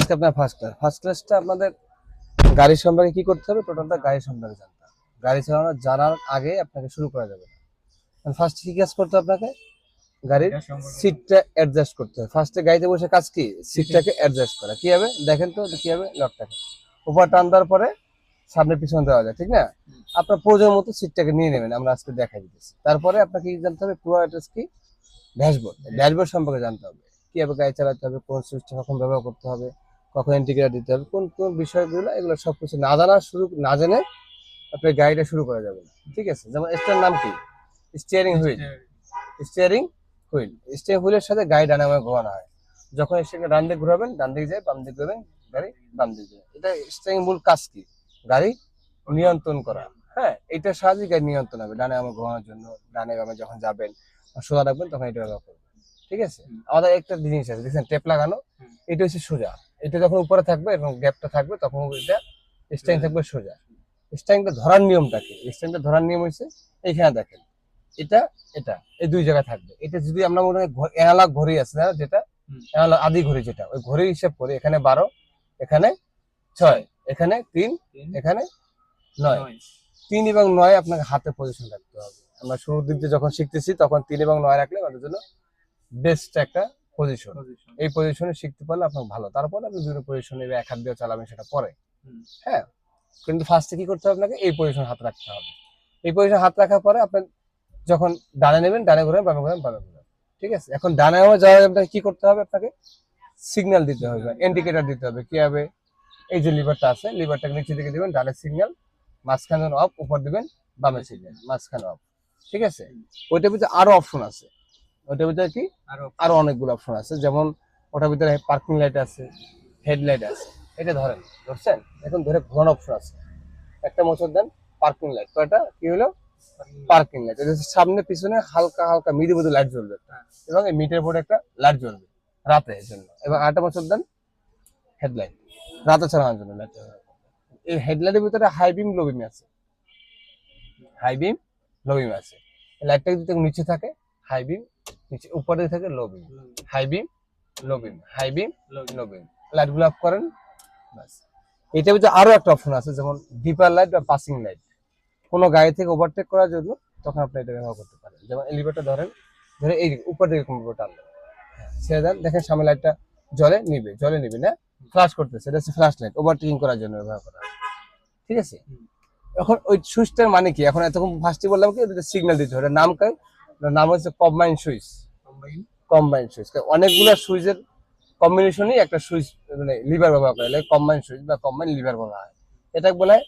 আজকে আপনার ফার্স্ট ক্লাসটা আপনাদের গাড়ি সম্পর্কে কি করতে হবে, টোটালটা গাড়ি সম্পর্কে জানতে হবে। গাড়ি চালানো জানার আগে আপনাকে শুরু করা যাবে না। ফার্স্ট কি কাজ করতে হবে আপনাকে? গাড়ির সিটটা অ্যাডজাস্ট করতে হবে। ফার্স্টে গাড়িতে বসে কাজ কি? সিটটাকে অ্যাডজাস্ট করা। কি হবে দেখেন তো, কি হবে? লকটাকে উপর টান দেওয়ার পরে সামনে পিছনে দেওয়া যায়, ঠিক না? আপনার প্রয়োজন মতো সিটটাকে নিয়ে নেবেন, আমরা আজকে দেখাই দিতেছি। তারপরে আপনাকে কি জানতে হবে? পুরো অ্যাড্রেস কি? ড্যাশবোর্ড সম্পর্কে জানতে হবে, কিভাবে গাড়ি চালাতে হবে, কোন সুইচটা কখন ব্যবহার করতে হবে, কখন ইন্ডিকেটর দিতে হবে, কোন কোন বিষয়গুলো, এগুলো সবকিছু না জেনে আপনি গাড়িটা শুরু করা যাবে না, ঠিক আছে? যেমন এটার নাম কি? Steering wheel. স্টিয়ারিং স্টিয়ারিং হুইলের সাথে গাড়ি ডানে বামে ঘোরানো হয়। যখন স্টিয়ারিং ডান দিকে ঘোরাবেন, ডান দিকে যায়, বাম দিকে ঘুরবেন, গাড়ি বাম দিকে যাবে। এটা স্টিয়ারিং মূল কাজ কি? গাড়ি নিয়ন্ত্রণ করা। হ্যাঁ, এটার সাহায্যে গাড়ি নিয়ন্ত্রণ হবে ডানে বামে ঘোরানোর জন্য। ডানে বামে যখন যাবেন, সোজা রাখবেন, তখন এটা ব্যবহার করবেন, ঠিক আছে? আমাদের একটা জিনিস আছে, দেখছেন টেপ লাগানো, এটা হচ্ছে সোজা। এটা যখন উপরে থাকবে এবং গ্যাপটা থাকবে, তখন এটা স্টিয়ারিং থাকবে সোজা। স্টিয়ারিংটা ধরার নিয়মটা কি? স্টিয়ারিংটা ধরার নিয়ম হচ্ছে এইখানে দেখেন, এটা এটা এই দুই জায়গায় থাকবে। এটা যদি আমরা মনে হয় অ্যানালগ ঘড়ি আছে না, যেটা অ্যানালগ আদি ঘড়ি, যেটা ওই ঘড়ির হিসাব করি, এখানে 12, এখানে 6, এখানে 3, এখানে 9। 3 এবং 9 আপনাকে হাতে পজিশন রাখতে হবে। আমরা শুরুর দিক দিয়ে যখন শিখতেছি, তখন 3 এবং 9 রাখলে আমাদের জন্য বেস্ট একটা পজিশন। এই পজিশনে শিখতে পারলে আপনার ভালো। তারপরে আপনি বিভিন্ন পজিশনে এক হাত দিয়ে চালাবেন, সেটা পরে। হ্যাঁ, কিন্তু ফার্স্টে কি করতে হবে? আপনাকে এই পজিশন হাত রাখতে হবে। এই পজিশন হাত রাখার পরে আপনি যখন ডানে নেবেন, ডানে ঘুরবেন, বামে ঘুরবেন, বামে ঘুরবেন, ঠিক আছে? এখন ডানে যাওয়ার আপনাকে কি করতে হবে? আপনাকে সিগন্যাল দিতে হবে, ইন্ডিকেটর দিতে হবে। কি হবে? এই যে লিভারটা আছে, লিভারটাকে নিচে দিকে দিবেন, ডানে সিগন্যাল, মাঝখানে অফ, উপর দিবেন, বামে সিগন্যাল, মাঝখানে অফ, ঠিক আছে? ওইটার ভিতরে আরো অপশন আছে। ওইটার ভিতরে কি আরো অনেকগুলো অপশন আছে। যেমন ওটার ভিতরে পার্কিং লাইট আছে, হেডলাইট আছে। এটা ধরছেন, এখন ধরে ঘোরানো অপশন আছে। একটা মোচড় দেন, পার্কিং লাইট। কয়টা কি হলো? Parking light. এটা সামনে পিছনে হালকা হালকা মৃদু লাইট জ্বলবে, এবং এই মিটার বোর্ডে একটা লাইট জ্বলবে রাতের জন্য। এবং আরেকটা মোচড় দেন, হেডলাইট, রাতে চালানোর জন্য লাইট। এই হেডলাইটের ভিতরে হাই বিম লো বিম আছে। এই লাইটটা যদি নিচে থাকে হাই বিম, নিচে উপরে থাকে লো বিম। হাই বিম, লো বিম, হাই বিম, লো বিম। লাইটগুলো অফ করেন, বাস। এটার ভিতরে আরো একটা অপশন আছে, যেমন ডিপার লাইট বা পাসিং লাইট। কোনো গাড়ি থেকে ওভারটেক করার জন্য তখন আপনি এটা ব্যবহার করতে পারেন। যেমন এলিভেটর ধরে এই উপর দিকে কম্পিউটার টানলেন, ছেড়ে দেন, দেখেন সামনে লাইটটা জলে নিবে না, ফ্ল্যাশ করতেছে। এটা হচ্ছে ফ্ল্যাশ লাইট, ওভারটেকিং করার জন্য ব্যবহার করা হয়, ঠিক আছে? এখন ওই সুইচটার মানে কি? এখন এতক্ষণ ফার্স্টে বললাম কি, এটা সিগন্যাল দিতে হবে। নাম হচ্ছে কম্বাইন সুইচ। অনেকগুলো সুইচের কম্বিনেশনই একটা সুইচ, মানে লিভার ব্যবহার করে, কম্বাইন সুইচ বা কম্বাইন লিভার বলা হয়। এটাকে বলা হয়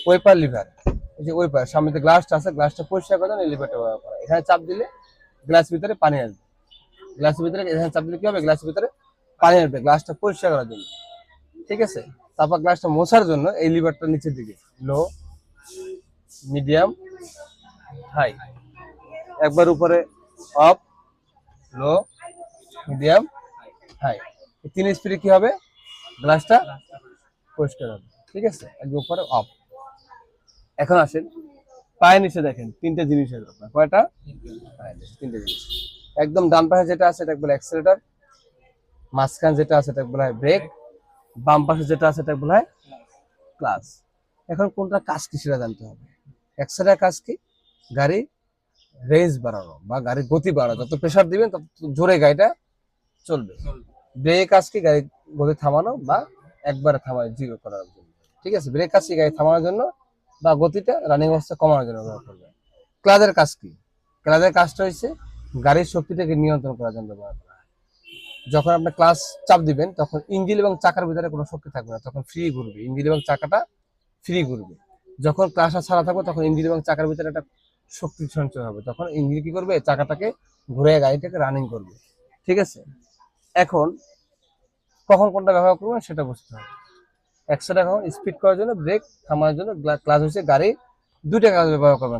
ওয়েপার লিভার। এই যে ওয়েপার, সামনে যে গ্লাসটা আছে, গ্লাসটা পরিষ্কার করে এই লিভারটা ব্যবহার করা। এখানে চাপ দিলে গ্লাস ভিতরে পানি আসবে। এখানে চাপ দিলে কি হবে? গ্লাসের ভিতরে পানি আসবে, গ্লাসটা পরিষ্কার করার জন্য, ঠিক আছে? তারপর গ্লাসটা মোছার জন্য এই লিভারটা নিচের দিকে, লো, মিডিয়াম, হাই। একবার উপরে অফ, লো, মিডিয়াম, হাই। এই 3 স্পিডে কি হবে? গ্লাসটা পরিষ্কার হবে, ঠিক আছে? একবার উপরে অফ। এখন আসেন পায়ের নিচে, দেখেন 3টে জিনিস আছে আপনার। কয়টা? 3টে জিনিস। একদম ডান পাশে যেটা আছে এটা বলে অ্যাক্সেলারেটর, মাঝখানে যেটা আছে এটা বলা হয় ব্রেক, বাম পাশে যেটা আছে এটা বলা হয় ক্লাচ। এখন কোনটা কাজ কি সেটা জানতে হবে। অ্যাক্সেলারেটর কাজ কি? গাড়ি রেঞ্জ বাড়ানো বা গাড়ির গতি বাড়ানো। যত প্রেসার দিবেন তত জোরে গাড়িটা চলবে। ব্রেক কাজ কি? গাড়ি গতি থামানো বা একবারে থামায় জিরো করার জন্য, ঠিক আছে? ব্রেক কাজ কি? গাড়ি থামানোর জন্য বা গতিটা রানিং অবস্থা কমানোর জন্য ব্যবহার করবে। ক্লাচের কাজ কি? ক্লাচের কাজটা হচ্ছে গাড়ির শক্তিটাকে নিয়ন্ত্রণ করার জন্য ব্যবহার করা হয়। যখন আপনি ক্লাচ চাপ দিবেন, তখন ইঞ্জিন এবং চাকার ভিতরে কোনো শক্তি থাকবে না, তখন ফ্রি ঘুরবে, ইঞ্জিন এবং চাকাটা ফ্রি ঘুরবে। যখন ক্লাচটা ছাড়া থাকবে, তখন ইঞ্জিন এবং চাকার ভিতরে একটা শক্তি সঞ্চয় হবে, তখন ইঞ্জিন কি করবে? চাকাটাকে ঘুরে গাড়িটাকে রানিং করবে, ঠিক আছে? এখন কখন কোনটা ব্যবহার করবেন সেটা বুঝতে হবে। অ্যাক্সেলারেটর কখন? স্পিড করার জন্য, ব্রেক থামানোর জন্য। ক্লাচ হচ্ছে গাড়ি দুইটা কাজে ব্যবহার করবেন।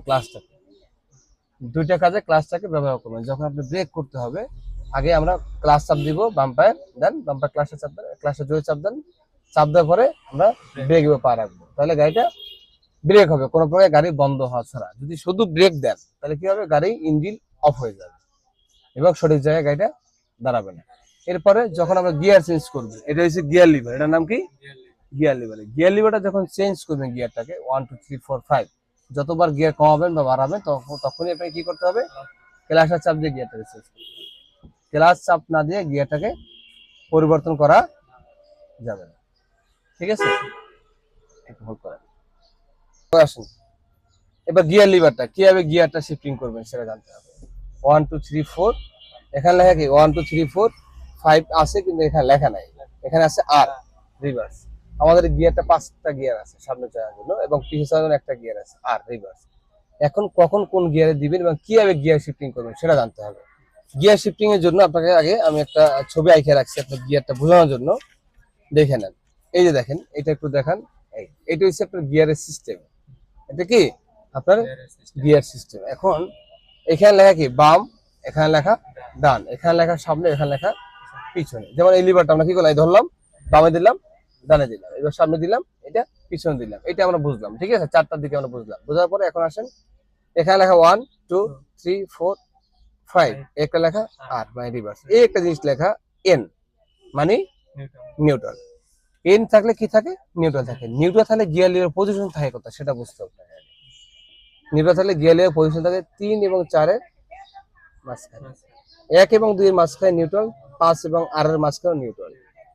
ক্লাচটাকে ব্যবহার করবেন। যখন আপনি ব্রেক করতে হবে, আগে আমরা ক্লাচ চাপ দিব, বাম পায়ে দেন, বাম পায়ে ক্লাচটা চাপ দেন, ক্লাচটা জোরে চাপ দেন, চাপ দেওয়ার পরে আমরা ব্রেক পা রাখবো, তাহলে গাড়িটা ব্রেক হবে কোনো প্রকার গাড়ি বন্ধ হওয়া ছাড়া। যদি শুধু ব্রেক দেন, তাহলে কি হবে? গাড়ি ইঞ্জিন অফ হয়ে যাবে এবং সঠিক জায়গায় গাড়িটা দাঁড়াবে না। এরপরে যখন আমরা গিয়ার চেঞ্জ করবো, এটা হচ্ছে গিয়ার লিভার, এটার নাম কি গিয়ার লিভার। গিয়ার লিভারটা যখন চেঞ্জ করবেন গিয়ারটাকে 1 2 3 4 5 যতবার গিয়ার কমাবেন বা বাড়াবেন তখনই আপনাকে কি করতে হবে, ক্লাসের চাপ দিয়ে গিয়ারটাকে চেঞ্জ করতে হবে। ক্লাস চাপ না দিয়ে গিয়ারটাকে পরিবর্তন করা যাবে না, ঠিক আছে? একটু হোল্ড করেন। আসুন এবার গিয়ার লিভারটা কিভাবে গিয়ারটা শিফটিং করবেন সেটা জানতে হবে। 1 2 3 4 এখানে লেখা কি 1 2 3 4 5 আছে, কিন্তু এখানে লেখা নাই, এখানে আছে আর রিভার্স। আমাদের গিয়ারটা 5টা গিয়ার আছে সামনে যাওয়ার জন্য এবং পিছনে যাওয়ার জন্য একটা গিয়ার আছে আর রিভার্স। এখন কখন কোন গিয়ারে দিবেন এবং কিভাবে গিয়ার শিফটিং করবেন সেটা জানতে হবে। গিয়ার শিফটিং এর জন্য আপনাকে আগে আমি একটা ছবি আঁকিয়ে রাখছি আপনার গিয়ারটা বোঝানোর জন্য, দেখে নেন। এই যে দেখেন, এটা একটু দেখান, এইটা হচ্ছে আপনার গিয়ারের সিস্টেম। এটা কি আপনার গিয়ার সিস্টেম। এখন এখানে লেখা কি বাম, এখানে লেখা ডান, এখানে লেখা সামনে, এখানে লেখা পিছনে। যেমন এই লিভারটা আমরা কি করলাম, ধরলাম বামে দিলাম, ডানে দিলাম, এবার সামনে দিলাম, এটা পিছনে দিলাম, এটা আমরা বুঝলাম, ঠিক আছে? চারটার দিকে আমরা বুঝলাম। বোঝার পরে এখন আসেন, এখানে লেখা 1 2 3 4 5, একটা লেখা আর মানে রিভার্স। এই একটা জিনিস লেখা এন মানে নিউট্রাল। এন থাকলে কি থাকে, নিউট্রাল থাকে। নিউট্রাল থাকলে গিয়ার লিভার পজিশন থাকে কত সেটা বুঝতে হবে। নিউট্রাল থাকলে গিয়ার লিভার পজিশন থাকে 3 এবং 4 এর মাঝখানে, 1 এবং 2 এর মাঝখানে নিউট্রাল, 5 এবং 8 এর মাঝখানে নিউট্রাল।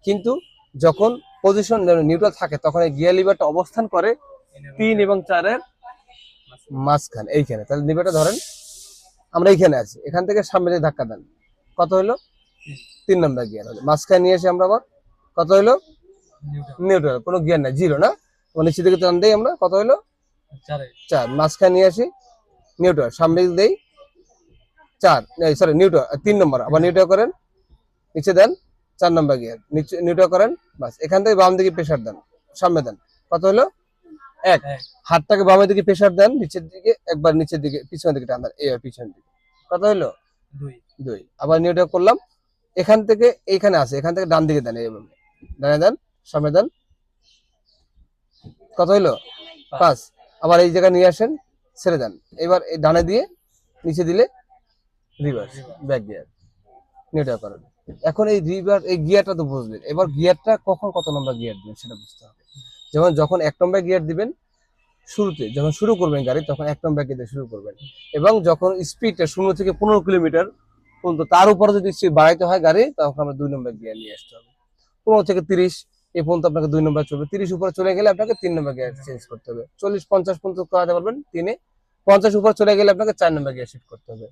কিন্তু যখন পজিশন নিউট্রাল থাকে তখন এই গিয়ার লিভারটা অবস্থান করে 3 এবং 4 এর মাঝখানে, এইখানে। তাহলে লিভারটা ধরেন আমরা এইখানে আছি, এখান থেকে সামনে দিয়ে ধাক্কা দেন, কত হলো 3 নম্বর গিয়ার হলো। মাঝখানে নিয়ে এসে আমরা আবার কত হলো নিউট্রাল, কোনো গিয়ার নাই, জিরো না, নিচে দিকে টান দেই আমরা, কত হলো 4। মাঝখানে নিয়ে আসি নিউট্রাল, সামনে দেই 4, সরি নিউট্রাল 3 নম্বর, আবার নিউট্রাল করেন, নিচে দেন 4 নম্বর গিয়ার, নিচে নিউট্রাল করেন, বাস। এখান থেকে বাম দিকে প্রেসার দেন, সামনে দেন, কত হলো 1। হাতটাকে বামের দিকে প্রেসার দেন, নিচের দিকে একবার, নিচের দিকে পিছনের দিকে টান দেন, এই পিছনের দিকে, কত হলো 2। আবার নিউট্রাল করলাম, এখান থেকে এইখানে আছে, এখান থেকে ডান দিকে দেন, এইভাবে ডানে দেন, সামনে দেন, কত হলো 5। আবার এই জায়গায় নিয়ে আসেন, ছেড়ে দেন, এবার এই ডানে দিয়ে নিচে দিলে রিভার্স, ব্যাক গিয়ার, নিউট্রাল করেন। এখন এই রিভার এই গিয়ারটা তো বুঝলেন, এবার গিয়ারটা কখন কত নম্বর গিয়ার দিবেন সেটা বুঝতে হবে। যেমন যখন 1 নম্বর গিয়ার দিবেন শুরুতে, যখন শুরু করবেন গাড়ি তখন 1 নম্বর গিয়ার দিয়ে শুরু করবেন, এবং যখন স্পিডটা 0 থেকে 15 কিলোমিটার পর্যন্ত তার উপরে যদি স্পিড বাড়াইতে হয় গাড়ি, তখন আমরা 2 নম্বর গিয়ার নিয়ে আসতে হবে। 15 থেকে 30 এই পর্যন্ত আপনাকে 2 নম্বর চলবে, 30 উপরে চলে গেলে আপনাকে 3 নম্বর গিয়ার চেঞ্জ করতে হবে। 40 50 পর্যন্ত করাতে পারবেন 3 এ, 50 উপরে চলে গেলে আপনাকে 4 নম্বর গিয়ার শিফট করতে হবে।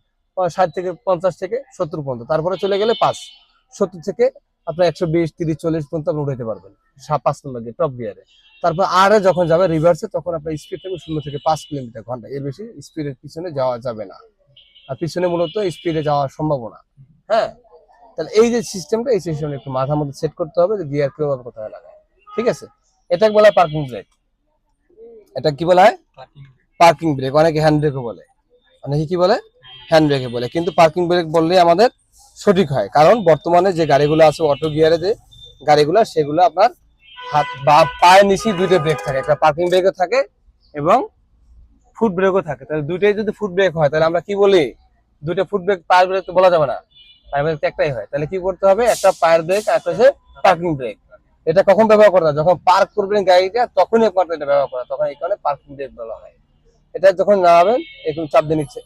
60 থেকে 50 থেকে 70 পর্যন্ত, তারপরে চলে গেলে 5, 70 থেকে আপনার 120 30 40 পর্যন্ত আপনি উঠাইতে পারবেন 5 নম্বর গিয়ার টপ গিয়ারে। তারপর আর যখন যাবে রিভার্সে, তখন আপনার স্পিড থাকবে 0 থেকে 5 কিলোমিটার ঘন্টা, এর বেশি স্পিডের পিছনে যাওয়া যাবে না। আর পিছনে মূলত স্পিডে যাওয়ার সম্ভাবনা, হ্যাঁ। তাহলে এই যে সিস্টেমটা, এই সিস্টেমটা একটু মাথার মধ্যে সেট করতে হবে যে গিয়ার কিভাবে কোথায় লাগায়, ঠিক আছে? এটাকে বলা হয় পার্কিং ব্রেক। এটা কি বলা হয়, পার্কিং ব্রেক। অনেকে হ্যান্ড ব্রেকও বলে, অনেকে কি বলে, হ্যান্ড ব্রেকে বলে, কিন্তু পার্কিং ব্রেক বললে আমাদের সঠিক হয়। কারণ বর্তমানে যে গাড়িগুলো আছে অটো গিয়ারে যে গাড়িগুলো, সেগুলো আপনার হাত বা পায়ের নিচে 2টা ব্রেক থাকে, একটা পার্কিং ব্রেকও থাকে এবং ফুট ব্রেকও থাকে। তাহলে দুইটাই যদি ফুট ব্রেক হয় তাহলে আমরা কি বলি, 2টা ফুট ব্রেক, পায়ের ব্রেক তো বলা যাবে না, পায়ের ব্রেক একটাই হয়। তাহলে কি করতে হবে, একটা পায়ের ব্রেক আর একটা হচ্ছে পার্কিং ব্রেক। এটা কখন ব্যবহার করা হয়, যখন পার্ক করবেন গাড়িটা তখনই একমাত্র এটা ব্যবহার করা, তখন এই কারণে পার্কিং ব্রেক বলা হয়। এটা যখন নামাবেন একটু চাপ দিয়ে নিচে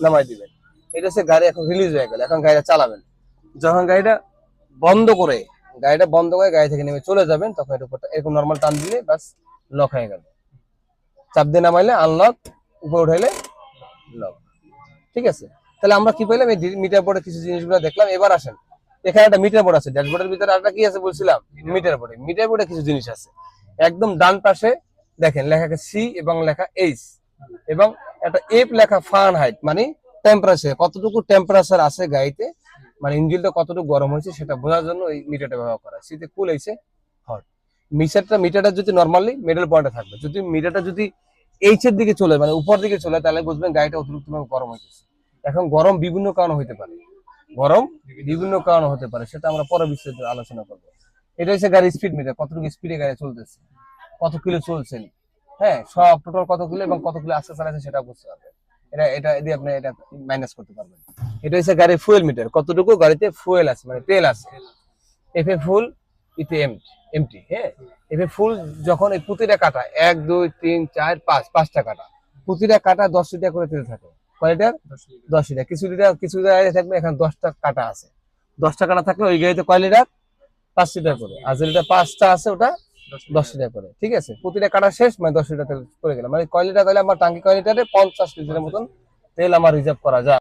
নামাই দিবেন, এটা হচ্ছে গাড়ি এখন রিলিজ হয়ে গেল, এখন গাড়িটা চালাবেন। যখন গাড়িটা বন্ধ করে গাড়ি থেকে নেমে চলে যাবেন, তখন এর উপরটা এরকম নর্মাল টান দিলে বাস লক হয়ে গেল। চাপ দিয়ে নামাইলে আনলক, উপরে উঠাইলে লক, ঠিক আছে? তাহলে আমরা কি পাইলাম, এই মিটার বোর্ডে কিছু জিনিসগুলো দেখলাম। এবার আসেন, এখানে একটা মিটার বোর্ড আছে, ড্যাশবোর্ডের ভিতরে আরেকটা কি আছে বলছিলাম, মিটার বোর্ডে কিছু জিনিস আছে। একদম ডান পাশে দেখেন লেখা সি এবং লেখা এইচ এবং একটা এফ লেখা ফারেনহাইট, মানে টেম্পারেচার, কতটুকু টেম্পারেচার আছে গাড়িতে, মানে ইঞ্জিনটা কতটুকু গরম হয়েছে সেটা বোঝার জন্য এই মিটারটা ব্যবহার করা। সিতে কুল হয়েছে হট। মিটারটা যদি নরমালি মিডল পয়েন্টে থাকবে, যদি মিটারটা যদি এইচ এর দিকে চলে, মানে উপর দিকে চলে, তাহলে বুঝবেন গাড়িটা অতিরিক্ত গরম হয়েছে। এখন গরম বিভিন্ন কারণে হতে পারে, সেটা আমরা পরে বিস্তারিত আলোচনা করবো। এটা হচ্ছে গাড়ির স্পিড মিটার, কতটুকু স্পিডে গাড়ি চলতেছে, কত কিলো চলছেন, হ্যাঁ, সব টোটাল কত কিলো এবং কত কিলো আস্তে চালাচ্ছে সেটা বুঝতে পারবেন। এটা দিয়ে আপনি এটা মাইনাস করতে পারবেন। এটা হচ্ছে গাড়ির ফুয়েল মিটার, কতটুকু গাড়িতে ফুয়েল আছে, মানে তেল আছে, এফে ফুল, ইতে এমটি। হ্যাঁ, এফে ফুল যখন এই প্রতিটা কাটা 1 2 3 4 5 5টা কাটা, প্রতিটা কাটা 10 লিটার করে তেল থাকে। কয় লিটার? 10 লিটার। কিছু লিটার থাকবে, এখানে 10টা কাটা আছে। 10টা কাটা থাকলে ওই গাড়িতে কয় লিটার? 5 লিটার করে। আর যেটা 5টা আছে ওটা 10 লিটার করে। ঠিক আছে, প্রতিটা কাটা শেষ মানে 10 লিটার তেল করে গেলাম। মানে কয় লিটার তাহলে আমার টাঙ্কি কয় লিটারে? 50 লিটারের মতন তেল আমার রিজার্ভ করা যায়।